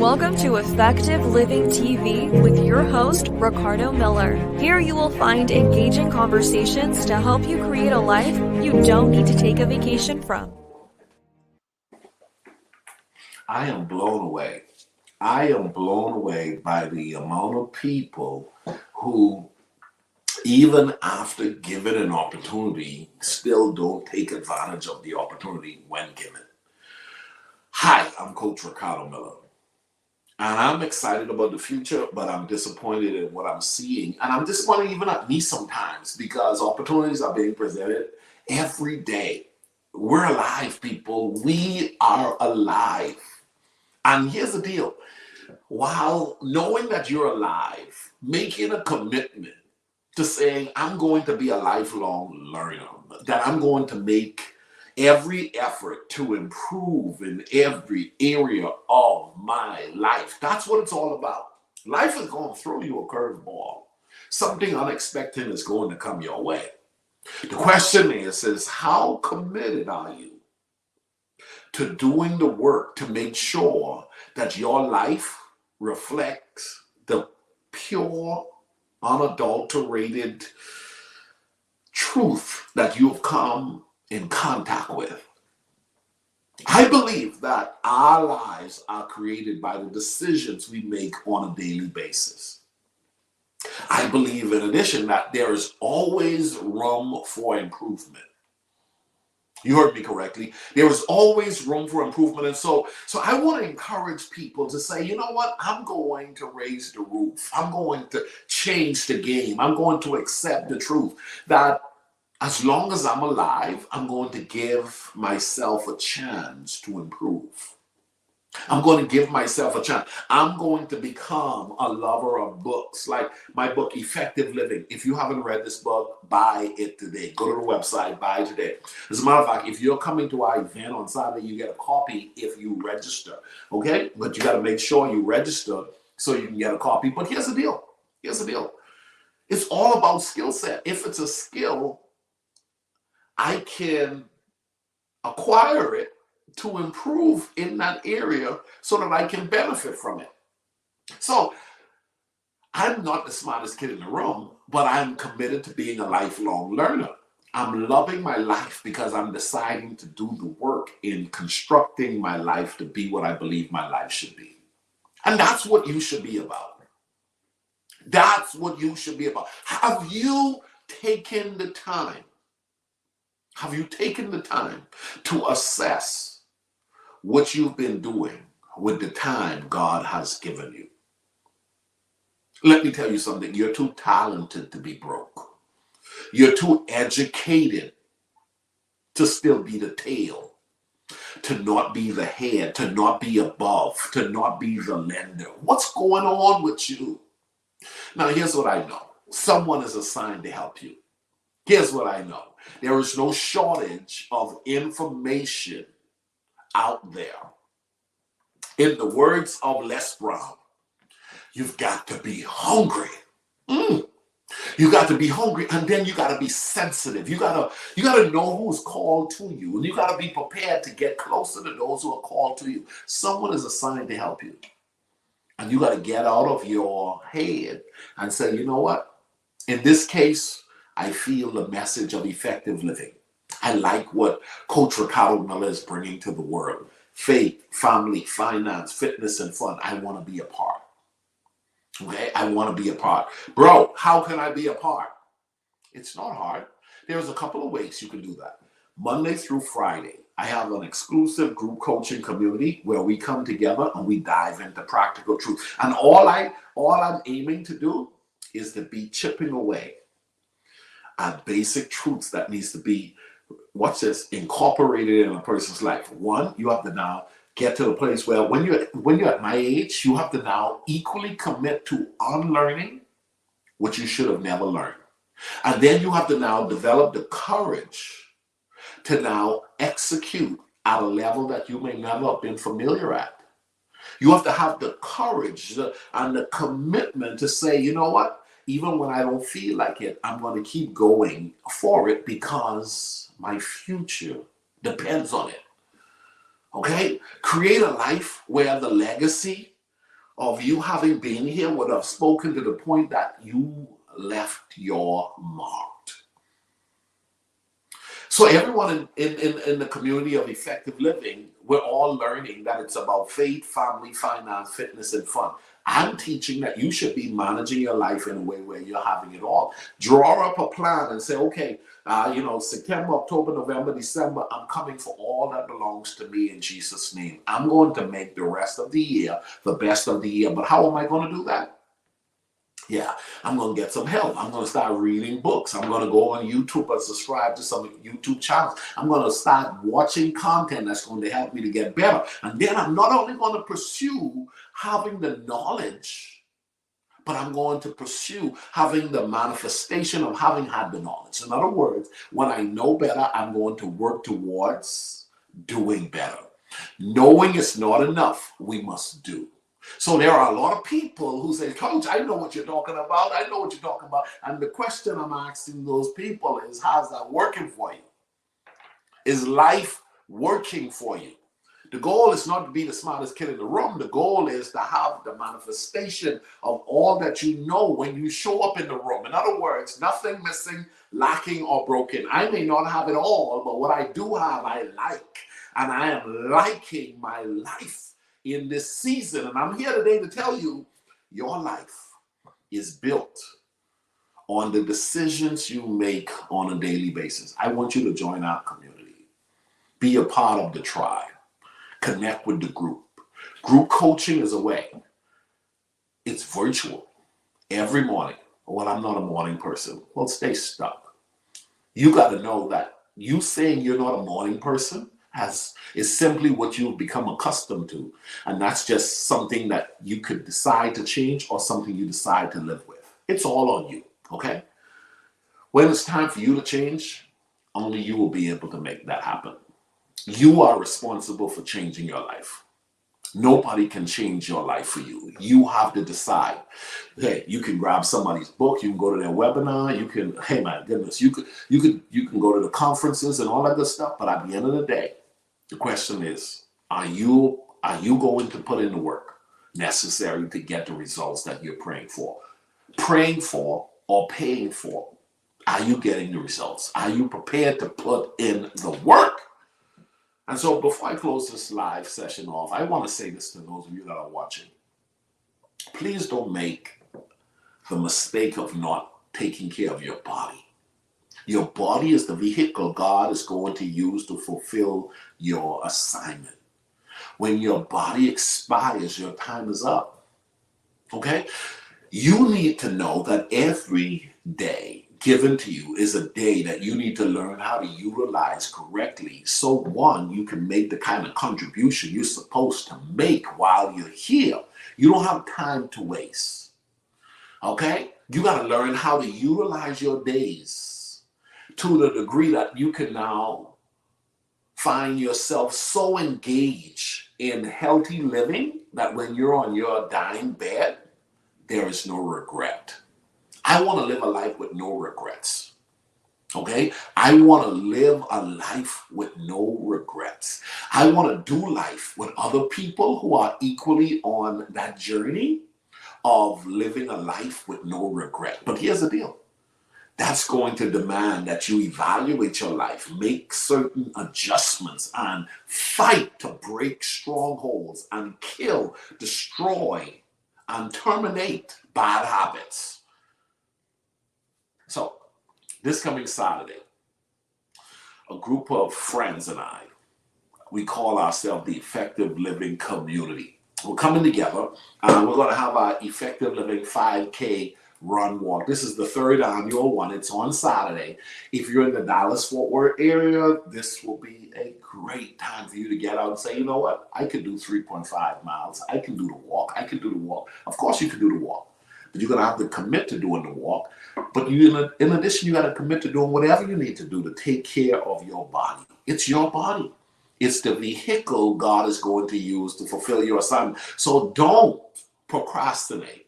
Welcome to Effective Living TV with your host, Ricardo Miller. Here you will find engaging conversations to help you create a life you don't need to take a vacation from. I am blown away. I am blown away by the amount of people who, even after given an opportunity, still don't take advantage of the opportunity when given. Hi, I'm Coach Ricardo Miller. And I'm excited about the future, but I'm disappointed in what I'm seeing. And I'm disappointed even at me sometimes because opportunities are being presented every day. We're alive, people. We are alive. And here's the deal. While knowing that you're alive, making a commitment to saying, I'm going to be a lifelong learner, that I'm going to make every effort to improve in every area of my life. That's what it's all about. Life is going to throw you a curveball. Something unexpected is going to come your way. The question is how committed are you to doing the work to make sure that your life reflects the pure, unadulterated truth that you've come in contact with? I believe that our lives are created by the decisions we make on a daily basis. I believe, in addition, that there is always room for improvement. You heard me correctly. There is always room for improvement. And so I want to encourage people to say, you know what? I'm going to raise the roof. I'm going to change the game. I'm going to accept the truth that as long as I'm alive, I'm going to give myself a chance to improve. I'm going to give myself a chance. I'm going to become a lover of books, like my book, Effective Living. If you haven't read this book, buy it today. Go to the website, buy it today. As a matter of fact, if you're coming to our event on Saturday, you get a copy if you register, okay? But you got to make sure you register so you can get a copy. But here's the deal. Here's the deal. It's all about skill set. If it's a skill, I can acquire it to improve in that area so that I can benefit from it. So I'm not the smartest kid in the room, but I'm committed to being a lifelong learner. I'm loving my life because I'm deciding to do the work in constructing my life to be what I believe my life should be. And that's what you should be about. That's what you should be about. Have you taken the time? Have you taken the time to assess what you've been doing with the time God has given you? Let me tell you something. You're too talented to be broke. You're too educated to still be the tail, to not be the head, to not be above, to not be the lender. What's going on with you? Now, here's what I know. Someone is assigned to help you. Here's what I know. There is no shortage of information out there. In the words of Les Brown, you've got to be hungry. You got to be hungry, and then you got to be sensitive. You got to know who's called to you, and you got to be prepared to get closer to those who are called to you. Someone is assigned to help you, and you got to get out of your head and say, you know what? In this case, I feel the message of effective living. I like what Coach Ricardo Miller is bringing to the world. Faith, family, finance, fitness, and fun. I want to be a part. Okay? I want to be a part. Bro, how can I be a part? It's not hard. There's a couple of ways you can do that. Monday through Friday, I have an exclusive group coaching community where we come together and we dive into practical truth. And all I'm aiming to do is to be chipping away at basic truths that needs to be, watch this, incorporated in a person's life. One, you have to now get to the place where when you're at my age, you have to now equally commit to unlearning what you should have never learned. And then you have to now develop the courage to now execute at a level that you may never have been familiar at. You have to have the courage and the commitment to say, you know what? Even when I don't feel like it, I'm going to keep going for it because my future depends on it. Okay? Create a life where the legacy of you having been here would have spoken to the point that you left your mark. So everyone in the community of effective living, we're all learning that it's about faith, family, finance, fitness, and fun. I'm teaching that you should be managing your life in a way where you're having it all. Draw up a plan and say, okay, September, October, November, December, I'm coming for all that belongs to me in Jesus' name. I'm going to make the rest of the year the best of the year. But how am I going to do that? Yeah, I'm going to get some help. I'm going to start reading books. I'm going to go on YouTube and subscribe to some YouTube channels. I'm going to start watching content that's going to help me to get better. And then I'm not only going to pursue having the knowledge, but I'm going to pursue having the manifestation of having had the knowledge. In other words, when I know better, I'm going to work towards doing better. Knowing is not enough. We must do. So there are a lot of people who say, Coach, I know what you're talking about. I know what you're talking about. And the question I'm asking those people is, how's that working for you? Is life working for you? The goal is not to be the smartest kid in the room. The goal is to have the manifestation of all that you know when you show up in the room. In other words, nothing missing, lacking, or broken. I may not have it all, but what I do have, I like. And I am liking my life in this season. And I'm here today to tell you, your life is built on the decisions you make on a daily basis. I want you to join our community. Be a part of the tribe. Connect with the group. Group coaching is a way. It's virtual. Every morning. Well, I'm not a morning person. Well, stay stuck. You got to know that you saying you're not a morning person is simply what you've become accustomed to. And that's just something that you could decide to change or something you decide to live with. It's all on you, okay? When it's time for you to change, only you will be able to make that happen. You are responsible for changing your life. Nobody can change your life for you. You have to decide. Hey, you can grab somebody's book, you can go to their webinar, you can, hey my goodness, you can go to the conferences and all that good stuff, but at the end of the day, the question is, are you going to put in the work necessary to get the results that you're praying for? Praying for or paying for? Are you getting the results? Are you prepared to put in the work? And so before I close this live session off, I want to say this to those of you that are watching. Please don't make the mistake of not taking care of your body. Your body is the vehicle God is going to use to fulfill your assignment. When your body expires, your time is up. Okay? You need to know that every day given to you is a day that you need to learn how to utilize correctly. So one, you can make the kind of contribution you're supposed to make while you're here. You don't have time to waste. Okay? You got to learn how to utilize your days to the degree that you can now find yourself so engaged in healthy living that when you're on your dying bed, there is no regret. I want to live a life with no regrets. Okay? I want to live a life with no regrets. I want to do life with other people who are equally on that journey of living a life with no regret. But here's the deal. That's going to demand that you evaluate your life, make certain adjustments, and fight to break strongholds and kill, destroy, and terminate bad habits. So, this coming Saturday, a group of friends and I, we call ourselves the Effective Living Community. We're coming together, and we're going to have our Effective Living 5K run walk. This is the third annual one. It's on Saturday. If you're in the Dallas-Fort Worth area, this will be a great time for you to get out and say, you know what? I could do 3.5 miles. I can do the walk. I can do the walk. Of course you can do the walk, but you're going to have to commit to doing the walk. But in addition, you got to commit to doing whatever you need to do to take care of your body. It's your body. It's the vehicle God is going to use to fulfill your assignment. So don't procrastinate.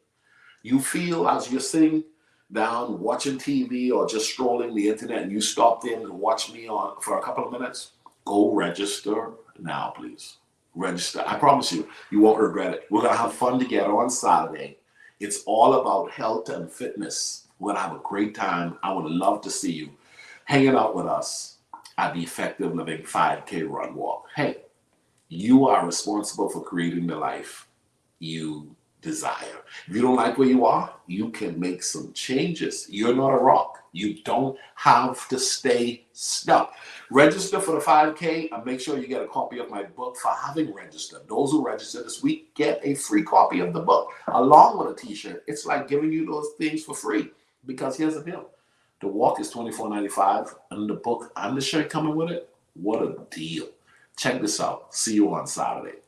You feel as you're sitting down watching TV or just scrolling the internet and you stopped in and watched me on for a couple of minutes, go register now, please. Register. I promise you, you won't regret it. We're going to have fun together on Saturday. It's all about health and fitness. We're going to have a great time. I would love to see you hanging out with us at the Effective Living 5K Run Walk. Hey, you are responsible for creating the life you desire. If you don't like where you are, you can make some changes. You're not a rock. You don't have to stay stuck. Register for the 5K and make sure you get a copy of my book for having registered. Those who register this week get a free copy of the book along with a t-shirt. It's like giving you those things for free, because here's the deal. The walk is $24.95 and the book and the shirt coming with it. What a deal. Check this out. See you on Saturday.